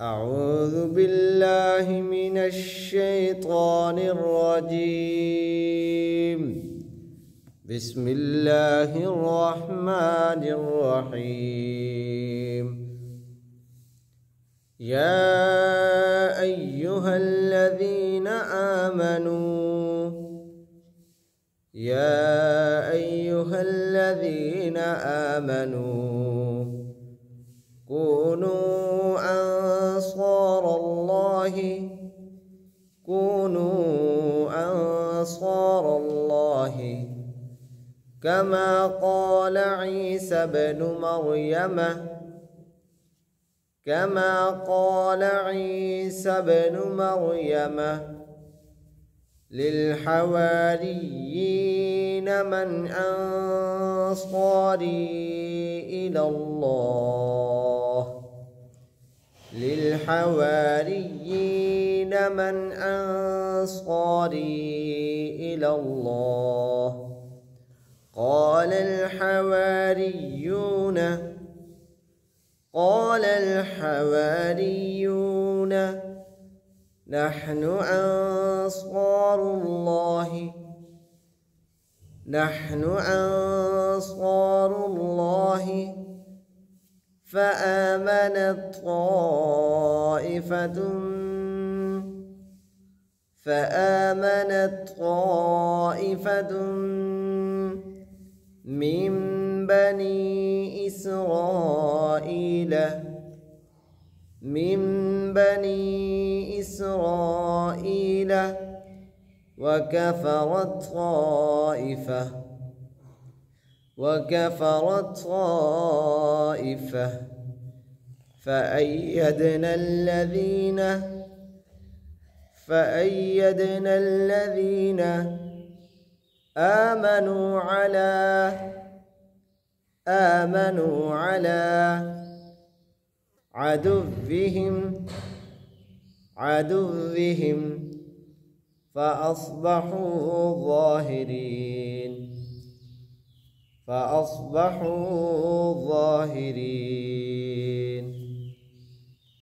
أعوذ بالله من الشيطان الرجيم. بسم الله الرحمن الرحيم. يا أيها الذين آمنوا كونوا أنصار الله كما قال عيسى بن مريم للحواريين من أنصاري إلى الله قال الحواريون نحن أنصار الله فآمنت طائفة من بني إسرائيل وكفرت طائفة فأيدنا الذين آمنوا على عدوهم فأصبحوا ظاهرين.